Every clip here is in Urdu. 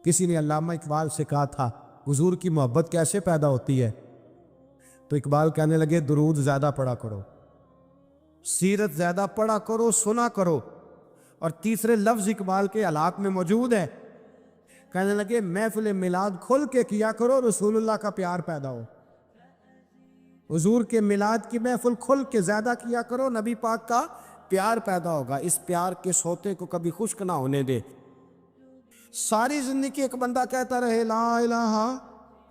کسی نے علامہ اقبال سے کہا تھا حضور کی محبت کیسے پیدا ہوتی ہے؟ تو اقبال کہنے لگے درود زیادہ پڑھا کرو، سیرت زیادہ پڑھا کرو، سنا کرو۔ اور تیسرے لفظ اقبال کے حالات میں موجود ہے، کہنے لگے محفل میلاد کھل کے کیا کرو، رسول اللہ کا پیار پیدا ہو۔ حضور کے میلاد کی محفل کھل کے زیادہ کیا کرو، نبی پاک کا پیار پیدا ہوگا۔ اس پیار کے سوتے کو کبھی خشک نہ ہونے دے۔ ساری زندگی ایک بندہ کہتا رہے لا الہ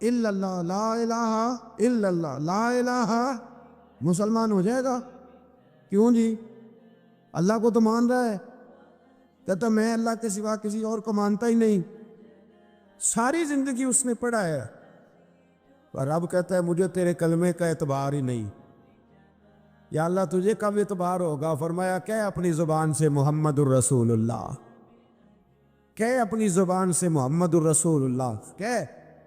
الا اللہ، لا الہ الا اللہ، لا الہ، مسلمان ہو جائے گا؟ کیوں جی؟ اللہ کو تو مان رہا ہے، کہتا میں اللہ کے سوا کسی اور کو مانتا ہی نہیں۔ ساری زندگی اس نے پڑھا ہے، اور رب کہتا ہے مجھے تیرے کلمے کا اعتبار ہی نہیں۔ یا اللہ تجھے کب اعتبار ہوگا؟ فرمایا کہ اپنی زبان سے محمد الرسول اللہ، کہ اپنی زبان سے محمد الرسول اللہ، کہ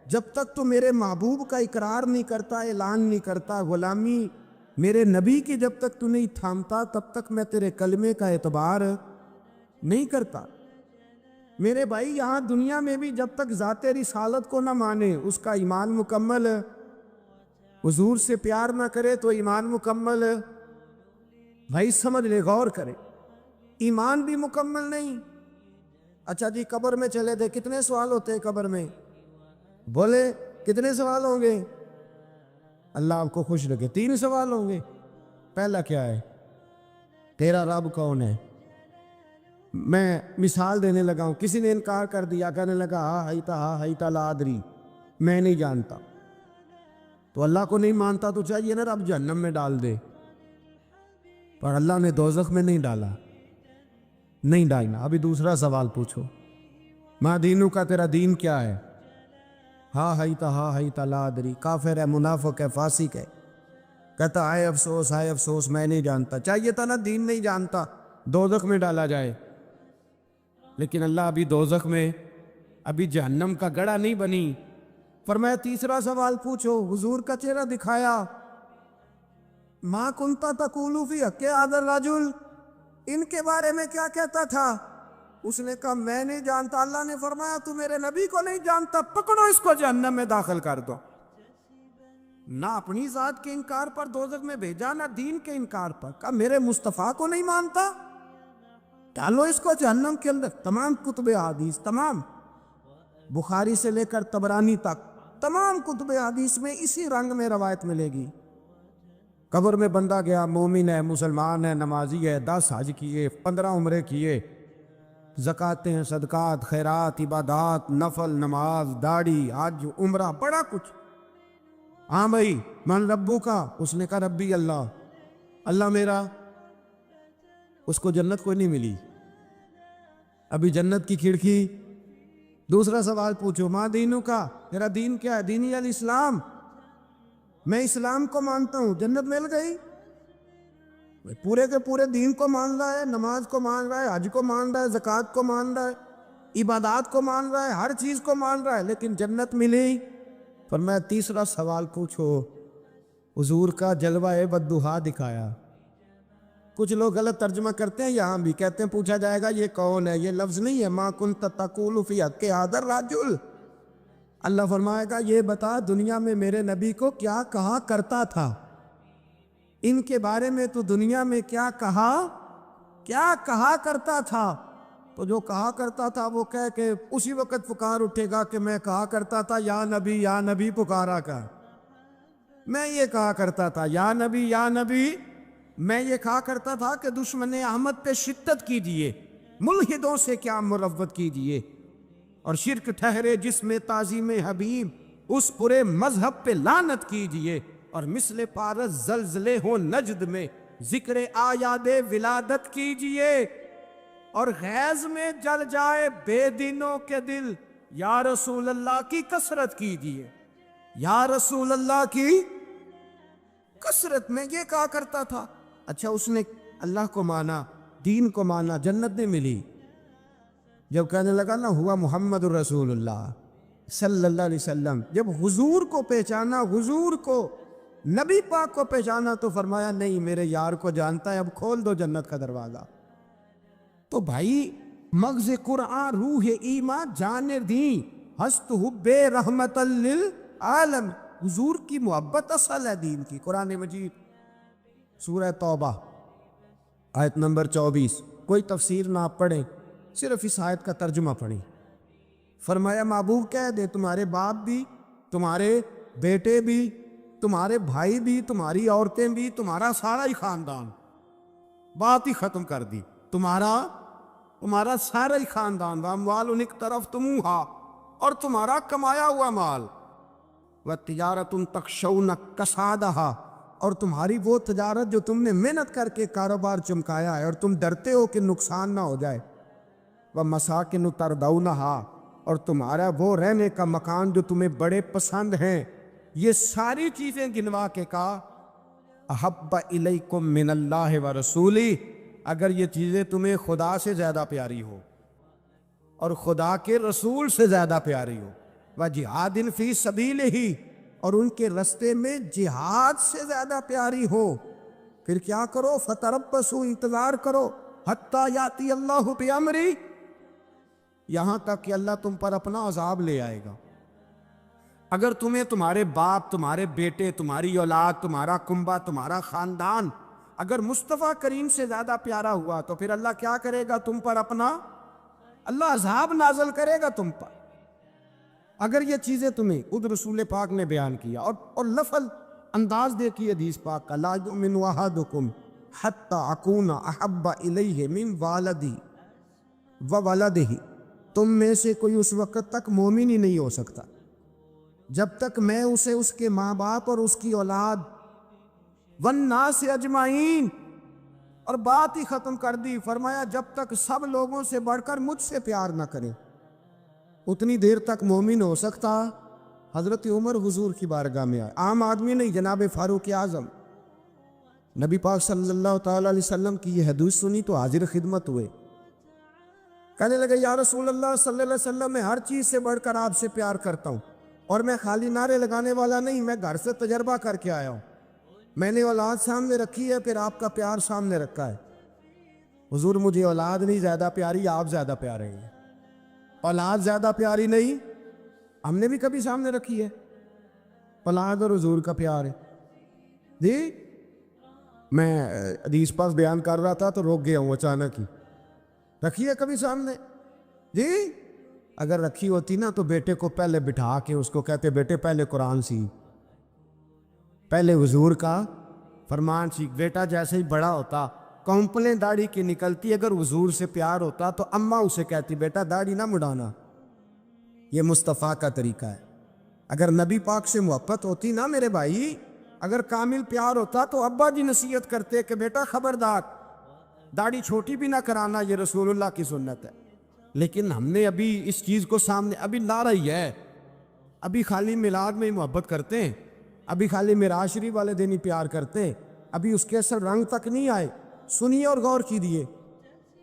جب تک تو میرے محبوب کا اقرار نہیں کرتا، اعلان نہیں کرتا، غلامی میرے نبی کی جب تک تو نہیں تھامتا، تب تک میں تیرے کلمے کا اعتبار نہیں کرتا۔ میرے بھائی یہاں دنیا میں بھی جب تک ذات رسالت کو نہ مانے، اس کا ایمان مکمل، حضور سے پیار نہ کرے تو ایمان مکمل، بھائی سمجھ لے، غور کرے، ایمان بھی مکمل نہیں۔ اچھا جی قبر میں چلے تھے، کتنے سوال ہوتے ہیں قبر میں؟ بولے کتنے سوال ہوں گے؟ اللہ آپ کو خوش رکھے، 3 سوال ہوں گے۔ پہلا کیا ہے؟ تیرا رب کون ہے؟ میں مثال دینے لگا ہوں، کسی نے انکار کر دیا، کہنے لگا ہا ہیتا لا ادری، میں نہیں جانتا۔ تو اللہ کو نہیں مانتا تو چاہیے نا رب جہنم میں ڈال دے، پر اللہ نے دوزخ میں نہیں ڈالا، نہیں ڈالنا۔ ابھی دوسرا سوال پوچھو، ما دینو کا، تیرا دین کیا ہے؟ ہا ہیتا لا ادری، کافر ہے، منافق ہے، فاسق ہے، کہتا ہائے افسوس میں نہیں جانتا۔ چاہیے تھا نا دین نہیں جانتا دوزخ میں ڈالا جائے، لیکن اللہ ابھی دوزخ میں، ابھی جہنم کا گڑھا نہیں بنی۔ فرمایا تیسرا سوال پوچھو، حضور کا چہرہ دکھایا، ما کنتا تقول فی حق ھذا الرجل، ان کے بارے میں کیا کہتا تھا؟ اس نے کہا میں نہیں جانتا۔ اللہ نے فرمایا تو میرے نبی کو نہیں جانتا، پکڑو اس کو جہنم میں داخل کر دو۔ نہ اپنی ذات کے انکار پر دوزخ میں بھیجا، نہ دین کے انکار پر، کہا میرے مصطفیٰ کو نہیں مانتا، ڈالو اس کو جہنم کے اندر۔ تمام کتب حدیث، تمام بخاری سے لے کر طبرانی تک، تمام کتب حدیث میں اسی رنگ میں روایت ملے گی۔ قبر میں بندہ گیا، مومن ہے، مسلمان ہے، نمازی ہے، 10 حج کیے، 15 عمرے کیے، زکاتیں، صدقات، خیرات، عبادات، نفل، نماز، داڑھی، حج، عمرہ، بڑا کچھ۔ ہاں بھائی من ربو کا، اس نے کہا ربی اللہ، اللہ میرا، اس کو جنت کوئی نہیں ملی، ابھی جنت کی کھڑکی۔ دوسرا سوال پوچھو، ما دینو کا، تیرا دین کیا ہے؟ دینی الاسلام، میں اسلام کو مانتا ہوں، جنت مل گئی۔ پورے کے پورے دین کو مان رہا ہے، نماز کو مان رہا ہے، حج کو مان رہا ہے، زکوٰۃ کو مان رہا ہے، عبادات کو مان رہا ہے، ہر چیز کو مان رہا ہے، لیکن جنت ملی۔ فرمایا تیسرا سوال پوچھو، حضور کا جلوہ بددہا دکھایا۔ کچھ لوگ غلط ترجمہ کرتے ہیں، یہاں بھی کہتے ہیں پوچھا جائے گا یہ کون ہے، یہ لفظ نہیں ہے، ما کنت تقول فی حق ھذا الرجل۔ اللہ فرمائے گا یہ بتا دنیا میں میرے نبی کو کیا کہا کرتا تھا، ان کے بارے میں تو دنیا میں کیا کہا کرتا تھا۔ تو جو کہا کرتا تھا وہ کہہ کے اسی وقت پکار اٹھے گا کہ میں کہا کرتا تھا یا نبی پکارا کر، میں یہ کہا کرتا تھا یا نبی، میں یہ کہا کرتا تھا کہ دشمن احمد پہ شدت کیجئے، ملحدوں سے کیا مروت کیجئے، اور شرک ٹھہرے جس میں تعظیم حبیب، اس پورے مذہب پہ لعنت کیجئے، اور مثل پارس زلزلے ہو نجد میں ذکر آیاد ولادت کیجئے، اور غیظ میں جل جائے بے دینوں کے دل، یا رسول اللہ کی کثرت کیجئے، یا رسول اللہ کی کثرت میں یہ کہا کرتا تھا۔ اچھا اس نے اللہ کو مانا، دین کو مانا، جنت نہیں ملی۔ جب کہنے لگا نا ہوا محمد الرسول اللہ صلی اللہ علیہ وسلم، جب حضور کو پہچانا، حضور کو، نبی پاک کو پہچانا، تو فرمایا نہیں میرے یار کو جانتا ہے، اب کھول دو جنت کا دروازہ۔ تو بھائی مغز قرآن، روح ایمان، جان دین، ہست حب رحمت للعالم، حضور کی محبت اصل ہے دین کی۔ قرآن مجید سورہ توبہ آیت نمبر 24، کوئی تفسیر نہ پڑھیں، صرف اس آیت کا ترجمہ پڑھیں۔ فرمایا محبوب کہہ دے تمہارے باپ بھی، تمہارے بیٹے بھی، تمہارے بھائی بھی، تمہاری عورتیں بھی، تمہارا سارا ہی خاندان، بات ہی ختم کر دی، تمہارا سارا ہی خاندان، واموال انک طرف تمہا، اور تمہارا کمایا ہوا مال، وتجارۃ تخشون کسادہا، اور تمہاری وہ تجارت جو تم نے محنت کر کے کاروبار چمکایا ہے اور تم ڈرتے ہو کہ نقصان نہ ہو جائے، ومساکن ترضونہا، اور تمہارا وہ رہنے کا مکان جو تمہیں بڑے پسند ہیں۔ یہ ساری چیزیں گنوا کے کہا احب الیکم من اللہ ورسولہ، اگر یہ چیزیں تمہیں خدا سے زیادہ پیاری ہو اور خدا کے رسول سے زیادہ پیاری ہو، وجہاد فی سبیلہ، اور ان کے رستے میں جہاد سے زیادہ پیاری ہو، پھر کیا کرو؟ فتربصوا، انتظار کرو، حتی یاتی اللہ بامرہ، یہاں تک کہ اللہ تم پر اپنا عذاب لے آئے گا۔ اگر تمہیں تمہارے باپ، تمہارے بیٹے، تمہاری اولاد، تمہارا کنبہ، تمہارا خاندان اگر مصطفیٰ کریم سے زیادہ پیارا ہوا تو پھر اللہ کیا کرے گا تم پر؟ اللہ عذاب نازل کرے گا تم پر۔ اگر یہ چیزیں تمہیں خود رسول پاک نے بیان کیا، اور لفظ انداز دیکھیے حدیث پاک کا، لا یؤمن احدکم حتی اکون احب الیہ من والدی و ولدہ، تم میں سے کوئی اس وقت تک مومن ہی نہیں ہو سکتا جب تک میں اسے اس کے ماں باپ اور اس کی اولاد والناس اجمعین، اور بات ہی ختم کر دی، فرمایا جب تک سب لوگوں سے بڑھ کر مجھ سے پیار نہ کرے اتنی دیر تک مومن ہو سکتا۔ حضرت عمر حضور کی بارگاہ میں آئے، عام آدمی نہیں، جناب فاروق اعظم، نبی پاک صلی اللہ تعالی علیہ وسلم کی یہ حدیث سنی تو حاضر خدمت ہوئے، کہنے لگے یا رسول اللہ صلی اللہ علیہ وسلم، میں ہر چیز سے بڑھ کر آپ سے پیار کرتا ہوں، اور میں خالی نعرے لگانے والا نہیں، میں گھر سے تجربہ کر کے آیا ہوں، میں نے اولاد سامنے رکھی ہے، پھر آپ کا پیار سامنے رکھا ہے۔ حضور مجھے اولاد نہیں زیادہ پیاری، آپ زیادہ پیارے ہیں۔ اولاد زیادہ پیاری نہیں، ہم نے بھی کبھی سامنے رکھی ہے، اولاد اور حضور کا پیار ہے۔ جی میں حدیث پاک بیان کر رہا تھا تو روک گیا ہوں اچانک ہی، رکھی ہے کبھی سامنے؟ جی اگر رکھی ہوتی نا تو بیٹے کو پہلے بٹھا کے اس کو کہتے بیٹے پہلے قرآن سیکھ، پہلے حضور کا فرمان سیکھ۔ بیٹا جیسے ہی بڑا ہوتا کونپلیں داڑھی کی نکلتی، اگر حضور سے پیار ہوتا تو اماں اسے کہتی بیٹا داڑھی نہ مڑانا، یہ مصطفیٰ کا طریقہ ہے۔ اگر نبی پاک سے محبت ہوتی نا میرے بھائی، اگر کامل پیار ہوتا تو ابا جی نصیحت کرتے کہ بیٹا خبردار داڑھی چھوٹی بھی نہ کرانا، یہ رسول اللہ کی سنت ہے۔ لیکن ہم نے ابھی اس چیز کو سامنے ابھی لا رہی ہے، ابھی خالی میلاد میں ہی محبت کرتے ہیں، ابھی خالی معراج شریف والے دن ہی پیار کرتے ہیں، ابھی اس کے اثر رنگ تک نہیں آئے۔ سنیے اور غور کیجیے،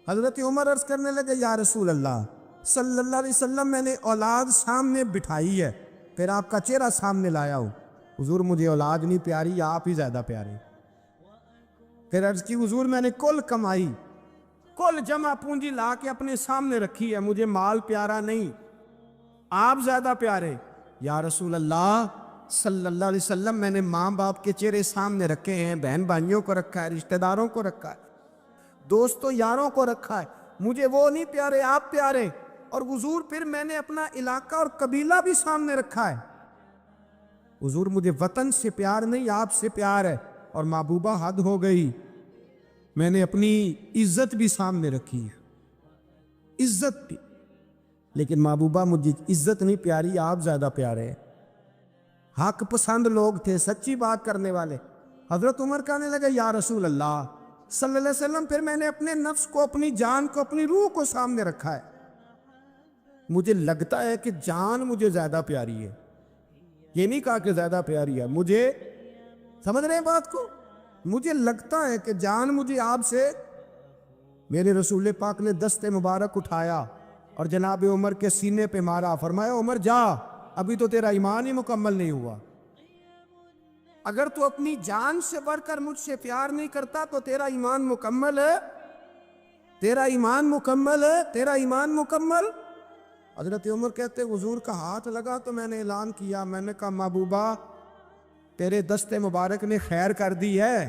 حضرت عمر عرض کرنے لگے یا رسول اللہ صلی اللہ علیہ وسلم، میں نے اولاد سامنے بٹھائی ہے، پھر آپ کا چہرہ سامنے لایا ہوں، حضور مجھے اولاد نہیں پیاری، آپ ہی زیادہ پیارے۔ پھر عرض کی حضور میں نے کل کمائی، کل جمع پونجی لا کے اپنے سامنے رکھی ہے، مجھے مال پیارا نہیں، آپ زیادہ پیارے۔ یا رسول اللہ صلی اللہ علیہ وسلم، میں نے ماں باپ کے چہرے سامنے رکھے ہیں، بہن بھائیوں کو رکھا ہے، رشتہ داروں کو رکھا ہے، دوستوں یاروں کو رکھا ہے، مجھے وہ نہیں پیارے، آپ پیارے۔ اور حضور پھر میں نے اپنا علاقہ اور قبیلہ بھی سامنے رکھا ہے، حضور مجھے وطن سے پیار نہیں، آپ سے پیار ہے۔ اور محبوبہ حد ہو گئی، میں نے اپنی عزت بھی سامنے رکھی ہے، عزت بھی، لیکن محبوبہ مجھے عزت نہیں پیاری، آپ زیادہ پیارے ہیں۔ حق پسند لوگ تھے، سچی بات کرنے والے۔ حضرت عمر کہنے لگے یا رسول اللہ صلی اللہ علیہ وسلم، پھر میں نے اپنے نفس کو، اپنی جان کو، اپنی روح کو سامنے رکھا ہے، مجھے لگتا ہے کہ جان مجھے زیادہ پیاری ہے، یہ نہیں کہا کہ زیادہ پیاری ہے، مجھے سمجھ رہے ہیں بات کو، مجھے لگتا ہے کہ جان مجھے آپ سے۔ میرے رسول پاک نے دست مبارک اٹھایا اور جناب عمر کے سینے پہ مارا، فرمایا عمر جا، ابھی تو تیرا ایمان ہی مکمل نہیں ہوا، اگر تو اپنی جان سے بڑھ کر مجھ سے پیار نہیں کرتا تو تیرا ایمان مکمل ہے، تیرا ایمان مکمل ہے، تیرا ایمان مکمل حضرت عمر کہتے حضور کا ہاتھ لگا تو میں نے اعلان کیا، میں نے کہا محبوبہ تیرے دست مبارک نے خیر کر دی ہے،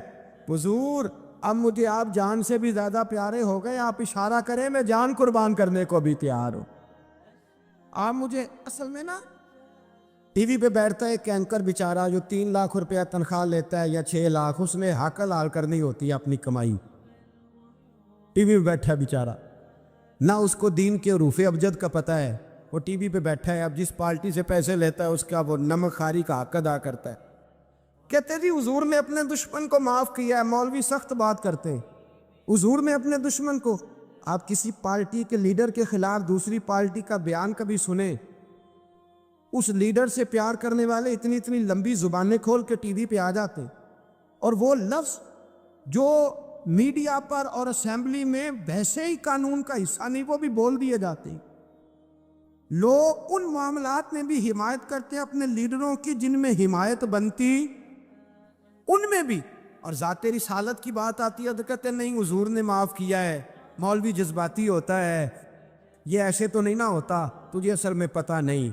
حضور اب مجھے آپ جان سے بھی زیادہ پیارے ہو گئے، آپ اشارہ کریں میں جان قربان کرنے کو بھی تیار ہوں۔ آپ مجھے اصل میں نا ٹی وی پہ بیٹھتا ہے ایک اینکر بیچارہ جو 3 لاکھ روپیہ تنخواہ لیتا ہے یا 6 لاکھ، اس نے حق حلال کرنی ہوتی ہے اپنی کمائی، ٹی وی پہ بیٹھا ہے بیچارہ، نہ اس کو دین کے حروف ابجد کا پتہ ہے، وہ ٹی وی پہ بیٹھا ہے، اب جس پارٹی سے پیسے لیتا ہے اس کا وہ نمک خاری کا حق ادا کرتا ہے۔ کہتے جی حضور نے اپنے دشمن کو معاف کیا ہے، مولوی سخت بات کرتے ہیں، حضور نے اپنے دشمن کو، آپ کسی پارٹی کے لیڈر کے خلاف دوسری پارٹی کا بیان کبھی سنیں، اس لیڈر سے پیار کرنے والے اتنی لمبی زبانیں کھول کے ٹی وی پہ آ جاتے ہیں، اور وہ لفظ جو میڈیا پر اور اسمبلی میں ویسے ہی قانون کا حصہ نہیں وہ بھی بول دیے جاتے ہیں۔ لوگ ان معاملات میں بھی حمایت کرتے ہیں اپنے لیڈروں کی جن میں حمایت بنتی ان میں بھی، اور ذات رسالت کی بات آتی ہے تو کہتے ہیں نہیں حضور نے معاف کیا ہے، مولوی جذباتی ہوتا ہے، یہ ایسے تو نہیں نہ ہوتا، تجھے اصل میں پتہ نہیں،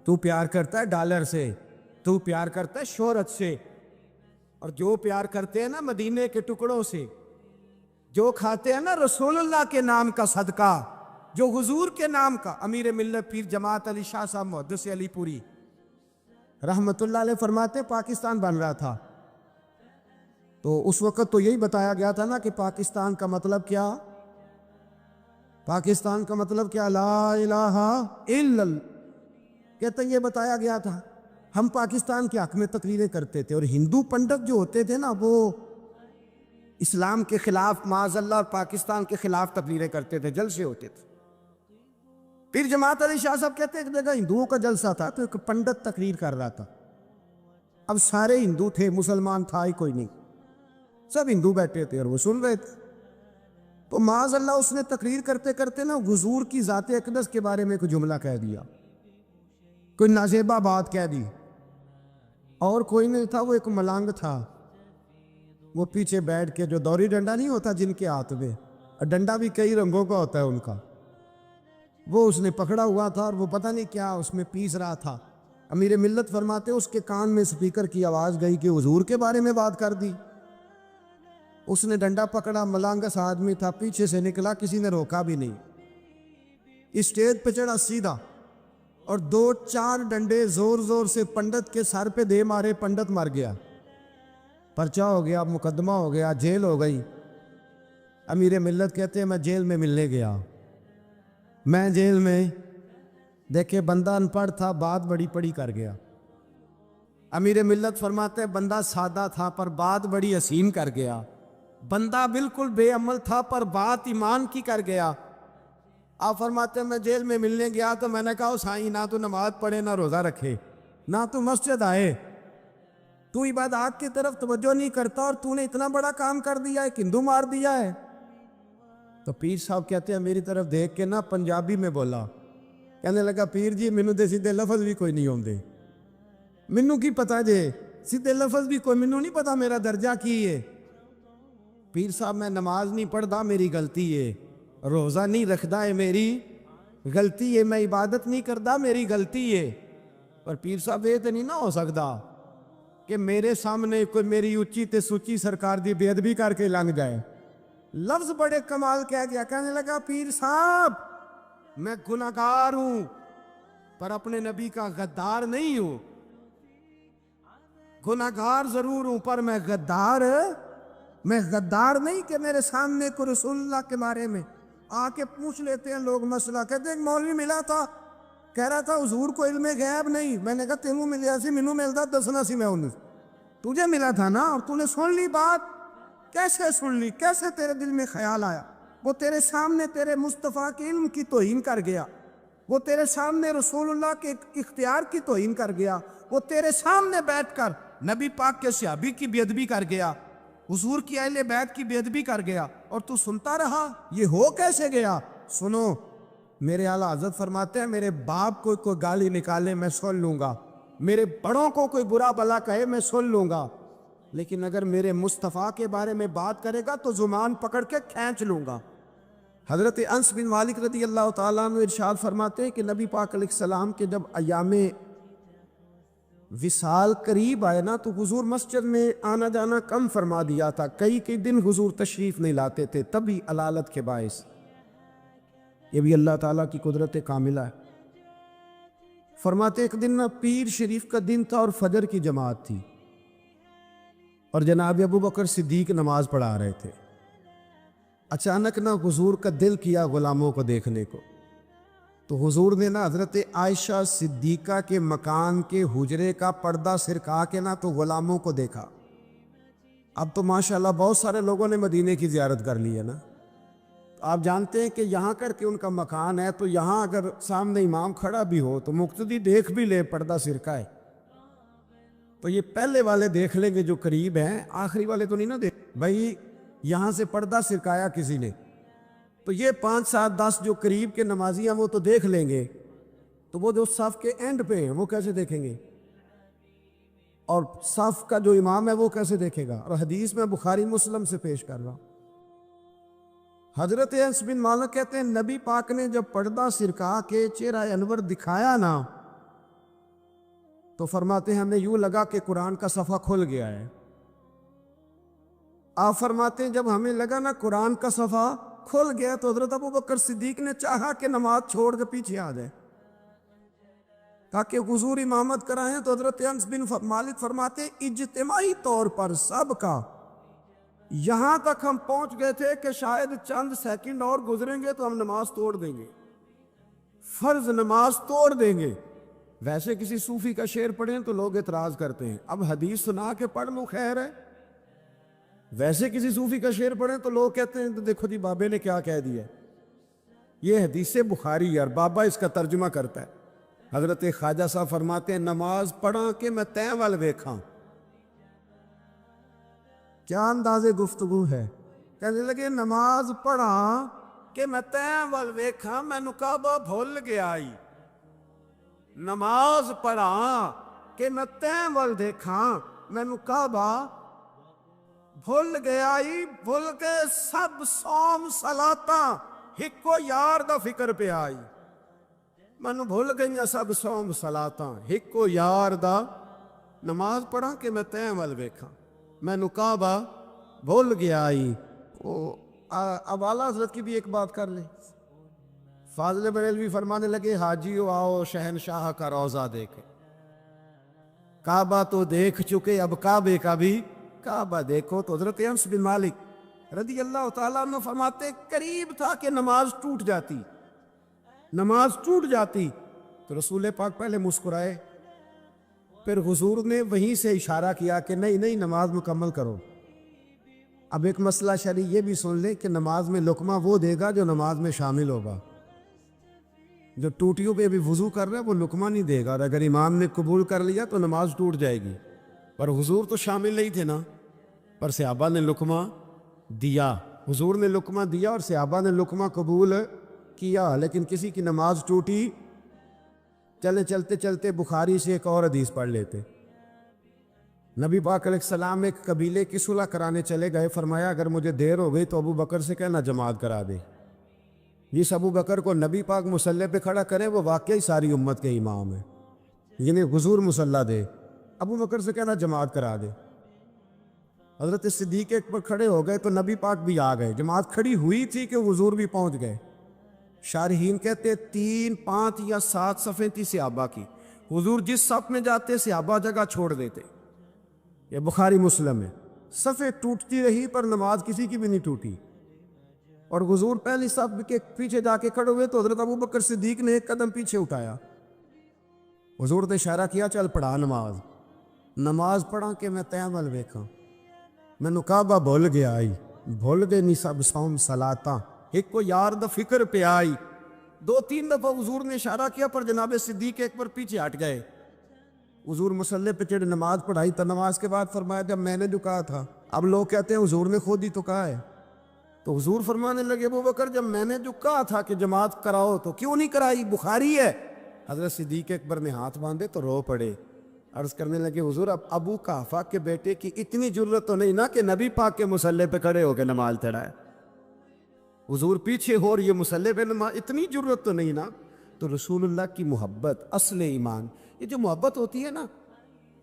تو پیار کرتا ہے ڈالر سے، تو پیار کرتا ہے شہرت سے، اور جو پیار کرتے ہیں نا مدینے کے ٹکڑوں سے، جو کھاتے ہیں نا رسول اللہ کے نام کا صدقہ، جو حضور کے نام کا، امیر ملت پیر جماعت علی شاہ صاحب محدث علی پوری رحمت اللہ علیہ فرماتے پاکستان بن رہا تھا تو اس وقت تو یہی بتایا گیا تھا نا کہ پاکستان کا مطلب کیا، پاکستان کا مطلب کیا، لا الہ الا اللہ، کہتے ہیں یہ بتایا گیا تھا۔ ہم پاکستان کے حق میں تقریریں کرتے تھے، اور ہندو پنڈت جو ہوتے تھے نا وہ اسلام کے خلاف معاذ اللہ اور پاکستان کے خلاف تقریریں کرتے تھے، جلسے ہوتے تھے۔ پیر جماعت علی شاہ صاحب کہتے ہیں ایک جگہ ہندوؤں کا جلسہ تھا تو ایک پنڈت تقریر کر رہا تھا، اب سارے ہندو تھے، مسلمان تھا ہی کوئی نہیں، سب ہندو بیٹھے تھے اور وہ سن رہے تھے، تو معاذ اللہ اس نے تقریر کرتے کرتے نا حضور کی ذات اقدس کے بارے میں کوئی جملہ کہہ دیا، کوئی نازیبہ بات کہہ دی، اور کوئی نہیں تھا، وہ ایک ملانگ تھا، وہ پیچھے بیٹھ کے، جو دوری ڈنڈا نہیں ہوتا جن کے ہاتھ میں، اور ڈنڈا بھی کئی رنگوں کا ہوتا ہے ان کا، وہ اس نے پکڑا ہوا تھا اور وہ پتہ نہیں کیا اس میں پیس رہا تھا۔ امیر ملت فرماتے اس کے کان میں سپیکر کی آواز گئی کہ حضور کے بارے میں بات کر دی، اس نے ڈنڈا پکڑا، ملانگس آدمی تھا، پیچھے سے نکلا، کسی نے روکا بھی نہیں، اسٹیج پہ چڑھا سیدھا، اور 2-4 ڈنڈے زور زور سے پنڈت کے سر پہ دے مارے، پنڈت مر گیا، پرچہ ہو گیا، مقدمہ ہو گیا، جیل ہو گئی۔ امیر ملت کہتے ہیں میں جیل میں ملنے گیا، میں جیل میں دیکھے بندہ ان پڑھ تھا، بات بڑی پڑی کر گیا۔ امیر ملت فرماتے بندہ سادہ تھا پر بات بڑی حسین کر گیا، بندہ بالکل بے عمل تھا پر بات ایمان کی کر گیا۔ آپ فرماتے ہیں میں جیل میں ملنے گیا تو میں نے کہا سائیں نہ تو نماز پڑھے نہ روزہ رکھے نہ تو مسجد آئے، تو عبادات کی طرف توجہ نہیں کرتا اور تو نے اتنا بڑا کام کر دیا ہے، ہندو مار دیا ہے۔ تو پیر صاحب کہتے ہیں میری طرف دیکھ کے نا پنجابی میں بولا، کہنے لگا پیر جی مینوں دے سیدھے لفظ بھی کوئی نہیں ہوندے، مینوں کی پتا جے سیدھے لفظ بھی کوئی، مینوں نہیں پتا میرا درجہ کی ہے۔ پیر صاحب میں نماز نہیں پڑھدا میری غلطی ہے، روزہ نہیں رکھدا ہے میری غلطی ہے، میں عبادت نہیں کردا میری غلطی ہے، پر پیر صاحب یہ تو نہیں نہ ہو سکدا کہ میرے سامنے کوئی میری اچھی تے سچی سرکار دی بے ادبی کر کے لنگ جائے۔ لفظ بڑے کمال کہہ گیا، کہنے لگا پیر صاحب میں گناہگار ہوں پر اپنے نبی کا غدار نہیں ہوں، گناہگار ضرور ہوں پر میں غدار نہیں کہ میرے سامنے کو رسول اللہ کے بارے میں آ کے پوچھ لیتے ہیں لوگ مسئلہ، کہتے ہیں ایک مولوی ملا تھا کہہ رہا تھا حضور کو علم غیب نہیں، میں نے کہا تینوں ملیا سی مینوں ملتا دسنا سی، میں انہیں تجھے ملا تھا نا اور تو نے سن لی بات، کیسے سن لی، کیسے تیرے دل میں خیال آیا؟ وہ تیرے سامنے تیرے مصطفیٰ کے علم کی توہین کر گیا، وہ تیرے سامنے رسول اللہ کے اختیار کی توہین کر گیا، وہ تیرے سامنے بیٹھ کر نبی پاک کے صحابی کی بے ادبی کر گیا، حضور کی اہل بیت کی بے ادبی کر گیا، اور تو سنتا رہا، یہ ہو کیسے گیا؟ سنو میرے اعلیٰ حضرت فرماتے ہیں میرے باپ کو کوئی گالی نکالے میں سن لوں گا، میرے بڑوں کو کوئی برا بلا کہے میں سن لوں گا، لیکن اگر میرے مصطفیٰ کے بارے میں بات کرے گا تو زبان پکڑ کے کھینچ لوں گا، حضرت انس بن مالک رضی اللہ تعالیٰ عنہ ارشاد فرماتے ہیں کہ نبی پاک علیہ السلام کے جب ایام وصال قریب آئے نا تو حضور مسجد میں آنا جانا کم فرما دیا تھا، کئی دن حضور تشریف نہیں لاتے تھے، تبھی علالت کے باعث۔ یہ بھی اللہ تعالیٰ کی قدرت کاملہ ہے۔ فرماتے ایک دن نا پیر شریف کا دن تھا اور فجر کی جماعت تھی، اور جناب ابو بکر صدیق نماز پڑھا رہے تھے۔ اچانک نا حضور کا دل کیا غلاموں کو دیکھنے کو، تو حضور نے نا حضرت عائشہ صدیقہ کے مکان کے حجرے کا پردہ سرکا کے نا تو غلاموں کو دیکھا۔ اب تو ماشاءاللہ بہت سارے لوگوں نے مدینے کی زیارت کر لی ہے نا، آپ جانتے ہیں کہ یہاں کر کے ان کا مکان ہے، تو یہاں اگر سامنے امام کھڑا بھی ہو تو مقتدی دیکھ بھی لے پردہ سرکا ہے، تو یہ پہلے والے دیکھ لیں گے جو قریب ہیں، آخری والے تو نہیں نا دیکھ بھائی یہاں سے پردہ سرکایا کسی نے، تو یہ 5 7 10 جو قریب کے نمازی ہیں وہ تو دیکھ لیں گے، تو وہ جو صف کے اینڈ پہ ہیں وہ کیسے دیکھیں گے؟ اور صف کا جو امام ہے وہ کیسے دیکھے گا؟ اور حدیث میں بخاری مسلم سے پیش کر رہا ہوں۔ حضرت انس بن مالک کہتے ہیں نبی پاک نے جب پردہ سرکا کے چہرہ انور دکھایا نا تو فرماتے ہیں ہمیں یوں لگا کہ قرآن کا صفحہ کھل گیا ہے۔ آپ فرماتے ہیں جب ہمیں لگا نا قرآن کا صفحہ کھل گیا تو حضرت ابو بکر صدیق نے چاہا کہ نماز چھوڑ کے پیچھے آ جائے تاکہ حضور امامت کرائیں، تو حضرت انس بن مالک فرماتے اجتماعی طور پر سب کا یہاں تک ہم پہنچ گئے تھے کہ شاید چند سیکنڈ اور گزریں گے تو ہم نماز توڑ دیں گے، فرض نماز توڑ دیں گے۔ ویسے کسی صوفی کا شعر پڑھیں تو لوگ اعتراض کرتے ہیں، اب حدیث سنا کے پڑھ لو خیر ہے، ویسے کسی صوفی کا شعر پڑھیں تو لوگ کہتے ہیں تو دیکھو جی بابے نے کیا کہہ دیا، یہ حدیث بخاری ہے اور بابا اس کا ترجمہ کرتا ہے۔ حضرت خواجہ صاحب فرماتے ہیں نماز پڑھا کہ میں تیں ول ویکھاں، کیا انداز گفتگو ہے، کہنے لگے نماز پڑھا کہ میں تیں ول ویکھاں مینوں کعبہ بھول گیا آئی، نماز پڑھا کہ میں تیں ول دیکھاں مینوں کعبہ بھول گیا آئی، بھول کے سب سوم صلاتاں ہکو یار دا فکر پہ آئی، مینوں بھول گئیاں سب سوم صلاتاں ہکو یار دا، نماز پڑھا کہ میں تیں ول ویکھاں مینوں کعبہ بھول گیا آئی۔ اب اعلیٰ حضرت کی بھی ایک بات کر لیں، فاضل بریلوی فرمانے لگے حاجیو آؤ شہنشاہ کا روضہ دیکھے، کعبہ تو دیکھ چکے اب کعبے کا بھی کعبہ دیکھو۔ تو حضرت انس بن مالک رضی اللہ تعالیٰ عنہ فرماتے قریب تھا کہ نماز ٹوٹ جاتی تو رسول پاک پہلے مسکرائے، پھر حضور نے وہیں سے اشارہ کیا کہ نہیں نماز مکمل کرو۔ اب ایک مسئلہ شرعی یہ بھی سن لیں کہ نماز میں لقمہ وہ دے گا جو نماز میں شامل ہوگا، جو ٹوٹیوں پہ بھی وضو کر رہا ہے وہ لقمہ نہیں دے گا، اور اگر امام نے قبول کر لیا تو نماز ٹوٹ جائے گی۔ پر حضور تو شامل نہیں تھے نا، پر صحابہ نے لقمہ دیا، حضور نے لقمہ دیا اور صحابہ نے لقمہ قبول کیا، لیکن کسی کی نماز ٹوٹی۔ چلتے بخاری سے ایک اور حدیث پڑھ لیتے۔ نبی پاک علیہ السلام ایک قبیلے کی صلح کرانے چلے گئے، فرمایا اگر مجھے دیر ہو گئی تو ابو بکر سے کہنا جماعت کرا دے۔ جس ابو بکر کو نبی پاک مصلی پہ کھڑا کرے وہ واقعی ساری امت کے امام ہے، یعنی حضور مصلی دے، ابو بکر سے کہنا جماعت کرا دے۔ حضرت صدیق اکبر کھڑے ہو گئے تو نبی پاک بھی آ گئے، جماعت کھڑی ہوئی تھی کہ حضور بھی پہنچ گئے۔ شارحین کہتے 3 5 یا 7 صفیں تھی صحابہ کی، حضور جس صف میں جاتے صحابہ جگہ چھوڑ دیتے، یہ بخاری مسلم ہے۔ صفیں ٹوٹتی رہی پر نماز کسی کی بھی نہیں ٹوٹی، اور حضور پہلی صف کے پیچھے جا کے کھڑے ہوئے تو حضرت ابو بکر صدیق نے ایک قدم پیچھے اٹھایا، حضور نے اشارہ کیا چل پڑھا نماز پڑھا کہ میں تیں ول ویکھاں مینوں کعبہ بھول گیا آئی، بھول گئے نہیں سب سوم صلاتاں ایک کو یار دا فکر پہ آئی۔ 2-3 دفعہ حضور نے اشارہ کیا پر جناب صدیق ایک بار پیچھے ہٹ گئے۔ حضور مصلی پہ چڑھ نماز پڑھائی تو نماز کے بعد فرمایا جب میں نے جو کہا تھا، اب لوگ کہتے ہیں حضور نے خود ہی تو کہا ہے، تو حضور فرمانے لگے ابو بکر جب میں نے جو کہا تھا کہ جماعت کراؤ تو کیوں نہیں کرائی، بخاری ہے۔ حضرت صدیق اکبر نے ہاتھ باندھے تو رو پڑے، عرض کرنے لگے حضور اب ابو قحافہ کے بیٹے کی اتنی جرت تو نہیں نا کہ نبی پاک کے مصلی پہ کھڑے ہو کے نماز پڑھائے۔ حضور پیچھے ہو اور یہ مصلی پہ نماز، اتنی ضرورت تو نہیں نا. تو رسول اللہ کی محبت اصل ایمان. یہ جو محبت ہوتی ہے نا،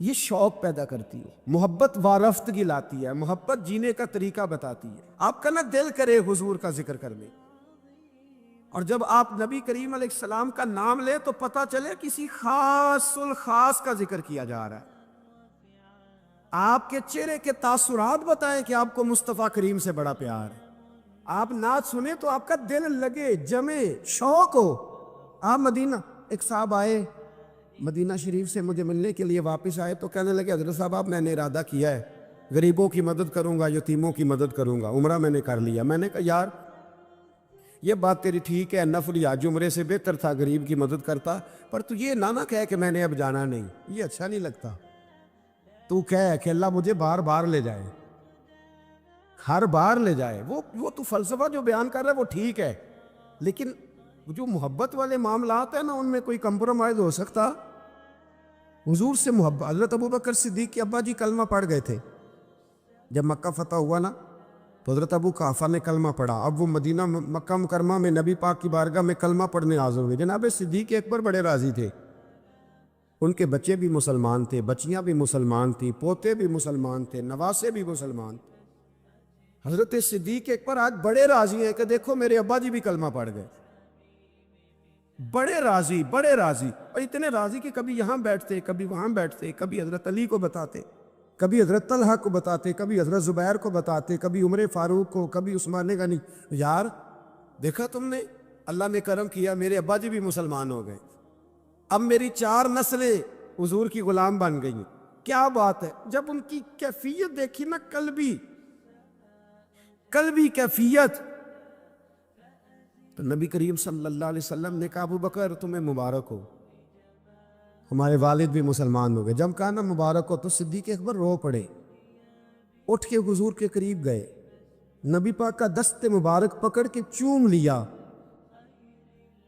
یہ شوق پیدا کرتی ہے، محبت وارفتگی لاتی ہے، محبت جینے کا طریقہ بتاتی ہے. آپ کا نا دل کرے حضور کا ذکر کرنے، اور جب آپ نبی کریم علیہ السلام کا نام لے تو پتہ چلے کسی خاص الخاص کا ذکر کیا جا رہا ہے. آپ کے چہرے کے تاثرات بتائیں کہ آپ کو مصطفیٰ کریم سے بڑا پیار ہے. آپ نعت سنیں تو آپ کا دل لگے، جمے، شوق ہو. آپ مدینہ، ایک صاحب آئے مدینہ شریف سے مجھے ملنے کے لیے، واپس آئے تو کہنے لگے حضرت صاحب آپ، میں نے ارادہ کیا ہے غریبوں کی مدد کروں گا، یتیموں کی مدد کروں گا، عمرہ میں نے کر لیا. میں نے کہا یار یہ بات تیری ٹھیک ہے، نفل یا حج عمرے سے بہتر تھا غریب کی مدد کرتا، پر تو یہ نہ کہے کہ میں نے اب جانا نہیں، یہ اچھا نہیں لگتا. تو کہے کہ اللہ مجھے بار بار لے جائے، ہر بار لے جائے. وہ تو فلسفہ جو بیان کر رہا ہے وہ ٹھیک ہے، لیکن جو محبت والے معاملات ہیں نا ان میں کوئی کمپرومائز ہو سکتا؟ حضور سے محبت. حضرت ابوبکر صدیق کے ابا جی کلمہ پڑھ گئے تھے جب مکہ فتح ہوا نا، تو حضرت ابو قحافہ نے کلمہ پڑھا. اب وہ مدینہ مکہ مکرمہ میں نبی پاک کی بارگاہ میں کلمہ پڑھنے حاضر ہوئے. جناب صدیق اکبر بڑے راضی تھے، ان کے بچے بھی مسلمان تھے، بچیاں بھی مسلمان تھیں، پوتے بھی مسلمان تھے، نواسے بھی مسلمان تھے. حضرت صدیق اکبر آج بڑے راضی ہیں کہ دیکھو میرے ابا جی بھی کلمہ پڑھ گئے. بڑے راضی، بڑے راضی، اور اتنے راضی کہ کبھی یہاں بیٹھتے، کبھی وہاں بیٹھتے، کبھی حضرت علی کو بتاتے، کبھی حضرت طلحہ کو بتاتے، کبھی حضرت زبیر کو بتاتے، کبھی عمر فاروق کو، کبھی عثمان غنی. یار دیکھا تم نے، اللہ نے کرم کیا، میرے ابا جی بھی مسلمان ہو گئے، اب میری 4 نسلیں حضور کی غلام بن گئی. کیا بات ہے. جب ان کی کیفیت دیکھی نا، قلبی کیفیت، تو نبی کریم صلی اللہ علیہ وسلم نے کہا ابو بکر تمہیں مبارک ہو، ہمارے والد بھی مسلمان ہو گئے. جب کہا نا مبارک ہو تو صدیق اکبر رو پڑے، اٹھ کے حضور کے قریب گئے، نبی پاک کا دست مبارک پکڑ کے چوم لیا،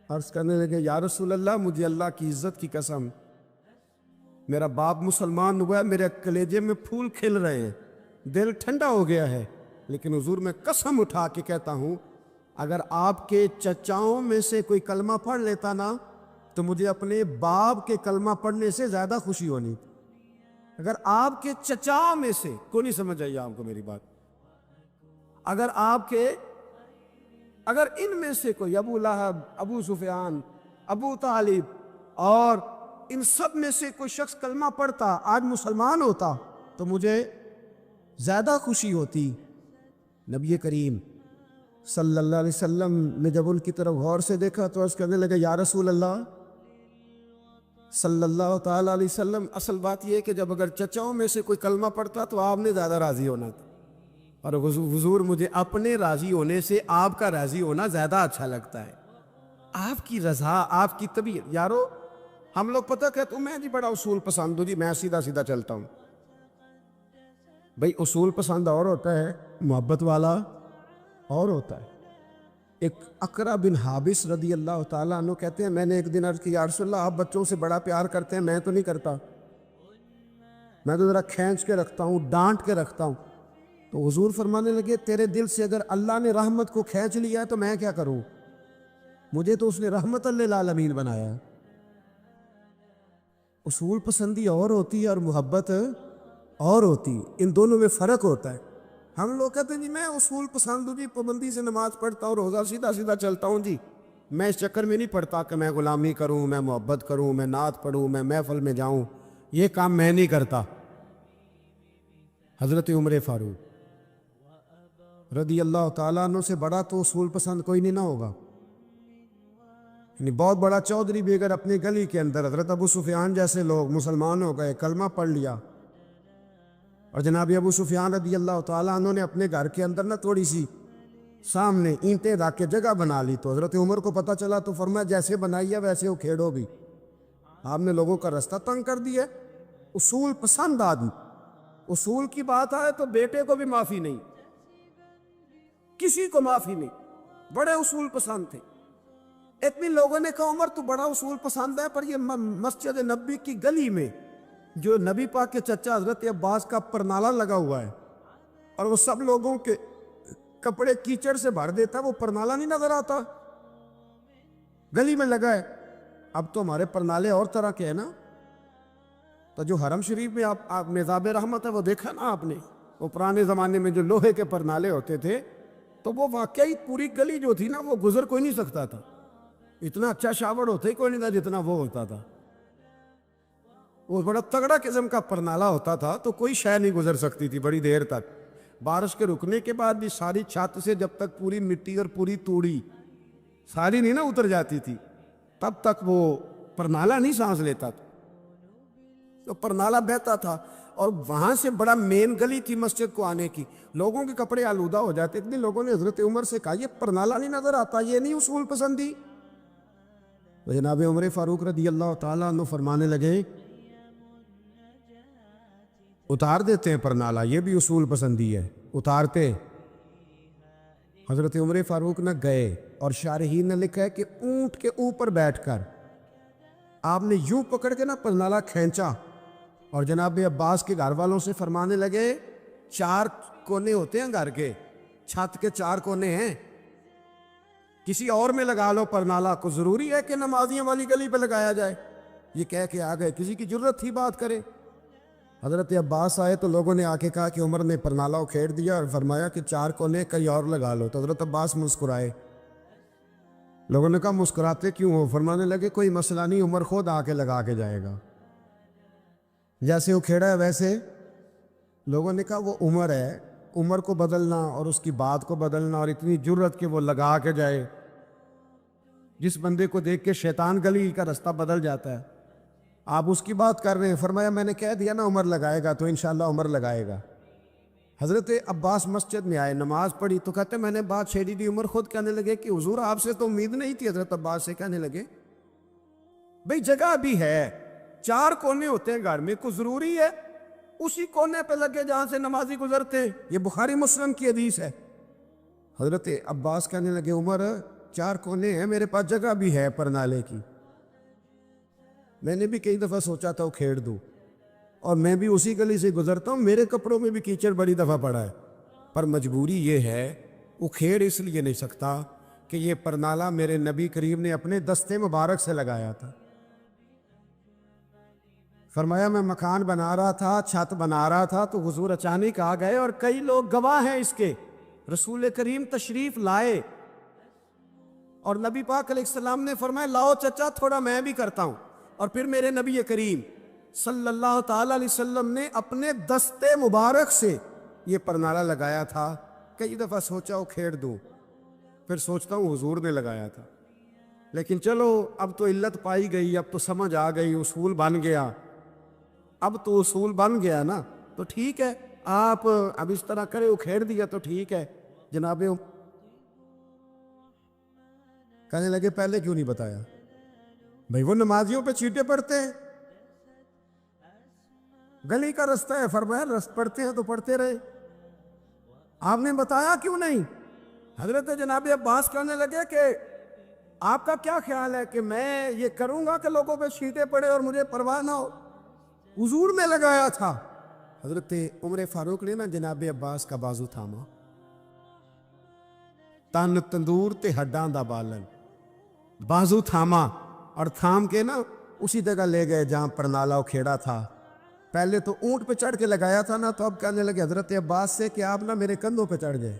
عرض کرنے لگے یا رسول اللہ مجھے اللہ کی عزت کی قسم، میرا باپ مسلمان ہوا ہے، میرے کلیجے میں پھول کھل رہے ہیں، دل ٹھنڈا ہو گیا ہے، لیکن حضور میں قسم اٹھا کے کہتا ہوں اگر آپ کے چچاؤں میں سے کوئی کلمہ پڑھ لیتا نا تو مجھے اپنے باپ کے کلمہ پڑھنے سے زیادہ خوشی ہونی تھی. اگر آپ کے چچاؤں میں سے کوئی، نہیں سمجھ آئی آپ کو میری بات، اگر ان میں سے کوئی، ابو لہب، ابو سفیان، ابو طالب، اور ان سب میں سے کوئی شخص کلمہ پڑھتا، آج مسلمان ہوتا، تو مجھے زیادہ خوشی ہوتی. نبی کریم صلی اللہ علیہ وسلم نے جب ان کی طرف غور سے دیکھا تو عرض کرنے لگے یا رسول اللہ صلی اللہ تعالیٰ علیہ وسلم، اصل بات یہ ہے کہ جب اگر چچاؤں میں سے کوئی کلمہ پڑھتا تو آپ نے زیادہ راضی ہونا تھا، اور حضور مجھے اپنے راضی ہونے سے آپ کا راضی ہونا زیادہ اچھا لگتا ہے. آپ کی رضا، آپ کی طبیعت. یارو ہم لوگ پتہ کہتے ہیں میں جی بڑا اصول پسند ہوں جی، میں سیدھا سیدھا چلتا ہوں. بھئی اصول پسند اور ہوتا ہے، محبت والا اور ہوتا ہے. ایک اقرا بن حابس رضی اللہ تعالیٰ عنہ کہتے ہیں میں نے ایک دن عرض کی یا رسول اللہ آپ بچوں سے بڑا پیار کرتے ہیں، میں تو نہیں کرتا، میں تو ذرا کھینچ کے رکھتا ہوں، ڈانٹ کے رکھتا ہوں. تو حضور فرمانے لگے تیرے دل سے اگر اللہ نے رحمت کو کھینچ لیا ہے تو میں کیا کروں، مجھے تو اس نے رحمت للعالمین بنایا. اصول پسندی اور ہوتی ہے اور محبت اور ہوتی ہے، ان دونوں میں فرق ہوتا ہے. ہم لوگ کہتے ہیں جی میں اصول پسند ہوں جی، پابندی سے نماز پڑھتا ہوں، روزہ سیدھا سیدھا چلتا ہوں جی، میں اس چکر میں نہیں پڑھتا کہ میں غلامی کروں، میں محبت کروں، میں نعت پڑھوں، میں محفل میں جاؤں، یہ کام میں نہیں کرتا. حضرت عمر فاروق رضی اللہ تعالیٰ عنہ سے بڑا تو اصول پسند کوئی نہیں نہ ہوگا. یعنی بہت بڑا چودھری بھی اگر اپنی گلی کے اندر، حضرت ابو سفیان جیسے لوگ مسلمان ہو گئے، کلمہ پڑھ لیا، اور جناب ابو سفیان رضی اللہ تعالیٰ عنہ نے اپنے گھر کے اندر نہ تھوڑی سی سامنے اینٹیں رکھ کے جگہ بنا لی، تو حضرت عمر کو پتہ چلا تو فرمایا جیسے بنائی ہے ویسے وہ کھیڑو بھی، آپ نے لوگوں کا رستہ تنگ کر دیا. اصول پسند آدمی، اصول کی بات آئے تو بیٹے کو بھی معافی نہیں، کسی کو معافی نہیں، بڑے اصول پسند تھے. اتنی لوگوں نے کہا عمر تو بڑا اصول پسند ہے، پر یہ مسجد نبی کی گلی میں جو نبی پاک کے چچا حضرت عباس کا پرنالہ لگا ہوا ہے، اور وہ سب لوگوں کے کپڑے کیچڑ سے بھر دیتا، وہ پرنالا نہیں نظر آتا، گلی میں لگا ہے۔ اب تو ہمارے پرنالے اور طرح کے ہیں نا، تو جو حرم شریف میں آپ میزاب رحمت ہے وہ دیکھا نا آپ نے، وہ پرانے زمانے میں جو لوہے کے پرنالے ہوتے تھے، تو وہ واقعی پوری گلی جو تھی نا وہ گزر کوئی نہیں سکتا تھا، اتنا اچھا شاور ہوتا ہی کوئی نہیں تھا جتنا وہ ہوتا تھا۔ وہ بڑا تگڑا قسم کا پرنالا ہوتا تھا، تو کوئی شے نہیں گزر سکتی تھی بڑی دیر تک۔ بارش کے رکنے کے بعد بھی ساری چھت سے جب تک پوری مٹی اور پوری توڑی ساری نہیں نا اتر جاتی تھی، تب تک وہ پرنالا نہیں سانس لیتا تھا، تو پرنالا بہتا تھا۔ اور وہاں سے بڑا مین گلی تھی مسجد کو آنے کی، لوگوں کے کپڑے آلودہ ہو جاتے، اتنے لوگوں نے حضرت عمر سے کہا یہ پرنالا نہیں نظر آتا، یہ نہیں اصول پسندی؟ تو جناب عمر فاروق رضی اللہ تعالیٰ عنہ فرمانے لگے اتار دیتے ہیں پرنالا، یہ بھی اصول پسندی ہے، اتارتے۔ حضرت عمر فاروق نہ گئے، اور شارحین نے لکھا ہے کہ اونٹ کے اوپر بیٹھ کر آپ نے یوں پکڑ کے نا پرنالا کھینچا، اور جناب عباس کے گھر والوں سے فرمانے لگے 4 کونے ہوتے ہیں گھر کے، چھت کے 4 کونے ہیں، کسی اور میں لگا لو پرنالا، کو ضروری ہے کہ نمازیوں والی گلی پہ لگایا جائے؟ یہ کہہ کے آ گئے، کسی کی ضرورت تھی بات کرے؟ حضرت عباس آئے تو لوگوں نے آ کے کہا کہ عمر نے پرنالا کھیڑ دیا اور فرمایا کہ 4 کونے کئی اور لگا لو، تو حضرت عباس مسکرائے۔ لوگوں نے کہا مسکراتے کیوں ہو؟ فرمانے لگے کوئی مسئلہ نہیں، عمر خود آ کے لگا کے جائے گا، جیسے وہ کھیڑا ہے ویسے۔ لوگوں نے کہا وہ عمر ہے، عمر کو بدلنا اور اس کی بات کو بدلنا، اور اتنی جرت کہ وہ لگا کے جائے، جس بندے کو دیکھ کے شیطان گلی کا رستہ بدل جاتا ہے، آپ اس کی بات کر رہے ہیں۔ فرمایا میں نے کہہ دیا نا عمر لگائے گا، تو انشاءاللہ عمر لگائے گا۔ حضرت عباس مسجد میں آئے، نماز پڑھی، تو کہتے میں نے بات چھیڑی دی۔ عمر خود کہنے لگے کہ حضور آپ سے تو امید نہیں تھی۔ حضرت عباس سے کہنے لگے بھئی جگہ بھی ہے، 4 کونے ہوتے ہیں گھر میں، کو ضروری ہے اسی کونے پہ لگے جہاں سے نمازی گزرتے ہیں؟ یہ بخاری مسلم کی حدیث ہے۔ حضرت عباس کہنے لگے عمر 4 کونے ہیں، میرے پاس جگہ بھی ہے پرنالے کی، میں نے بھی کئی دفعہ سوچا تھا وہ کھیڑ دوں، اور میں بھی اسی گلی سے گزرتا ہوں، میرے کپڑوں میں بھی کیچڑ بڑی دفعہ پڑا ہے، پر مجبوری یہ ہے وہ کھیڑ اس لیے نہیں سکتا کہ یہ پرنالہ میرے نبی کریم نے اپنے دستے مبارک سے لگایا تھا۔ فرمایا میں مکان بنا رہا تھا، چھت بنا رہا تھا، تو حضور اچانک آ گئے، اور کئی لوگ گواہ ہیں اس کے، رسول کریم تشریف لائے، اور نبی پاک علیہ السلام نے فرمایا لاؤ چچا تھوڑا میں بھی کرتا ہوں، اور پھر میرے نبی کریم صلی اللہ تعالیٰ علیہ وسلم نے اپنے دستے مبارک سے یہ پرنالہ لگایا تھا۔ کئی دفعہ سوچا وہ کھیڑ دوں، پھر سوچتا ہوں حضور نے لگایا تھا، لیکن چلو اب تو علت پائی گئی، اب تو سمجھ آ گئی، اصول بن گیا، اب تو اصول بن گیا نا، تو ٹھیک ہے آپ اب اس طرح کرے، وہ کھیڑ دیا تو ٹھیک ہے۔ جناب کہنے لگے پہلے کیوں نہیں بتایا؟ بھئی وہ نمازیوں پہ چیٹے پڑتے ہیں، گلی کا رستہ ہے، فرمایا رست پڑتے ہیں تو پڑھتے رہے، آپ نے بتایا کیوں نہیں؟ حضرت جناب عباس کہنے لگے کہ آپ کا کیا خیال ہے کہ میں یہ کروں گا کہ لوگوں پہ چیٹے پڑے اور مجھے پرواہ نہ ہو؟ حضور نے لگایا تھا۔ حضرت عمر فاروق نے نا جناب عباس کا بازو تھاما، تن تندور تے ہڈاں دا بالن، بازو تھاما، اور تھام کے نا اسی جگہ لے گئے جہاں پرنالہ کھیڑا تھا۔ پہلے تو اونٹ پہ چڑھ کے لگایا تھا نا، تو اب کہنے لگے حضرت عباس سے کہ آپ نا میرے کندھوں پہ چڑھ گئے،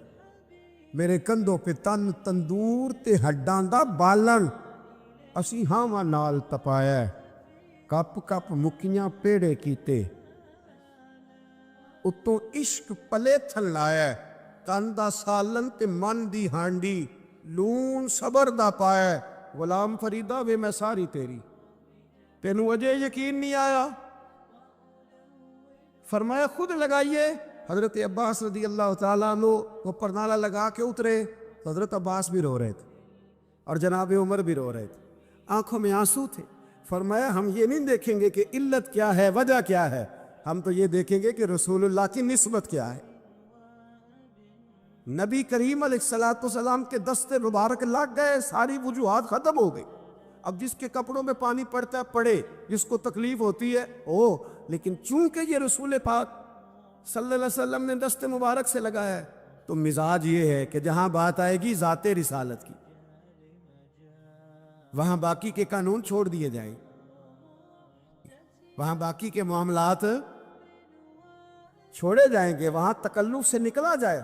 میرے کندھوں پہ تن تندور تے ہڈاں دا بالن، اسی ہاواں نال تپایا، کپ کپ مکیاں پیڑے کیتے، اتوں عشق پلے تھن لایا، تن دا سالن تے من دی ہانڈی، لون صبر دا پایا، غلام فریدہ وے میں ساری تیری، تینوں اجے یقین نہیں آیا؟ فرمایا خود لگائیے۔ حضرت عباس رضی اللہ تعالیٰ عنہ وہ پرنالہ لگا کے اترے، تو حضرت عباس بھی رو رہے تھے اور جناب عمر بھی رو رہے تھے، آنکھوں میں آنسو تھے۔ فرمایا ہم یہ نہیں دیکھیں گے کہ علت کیا ہے، وجہ کیا ہے، ہم تو یہ دیکھیں گے کہ رسول اللہ کی نسبت کیا ہے۔ نبی کریم علیہ السلام کے دستے مبارک لگ گئے، ساری وجوہات ختم ہو گئی۔ اب جس کے کپڑوں میں پانی پڑتا ہے پڑے، جس کو تکلیف ہوتی ہے لیکن چونکہ یہ رسول پاک صلی اللہ علیہ وسلم نے دستے مبارک سے لگایا ہے، تو مزاج یہ ہے کہ جہاں بات آئے گی ذات رسالت کی، وہاں باقی کے قانون چھوڑ دیے جائیں، وہاں باقی کے معاملات چھوڑے جائیں گے، وہاں تکلف سے نکلا جائے۔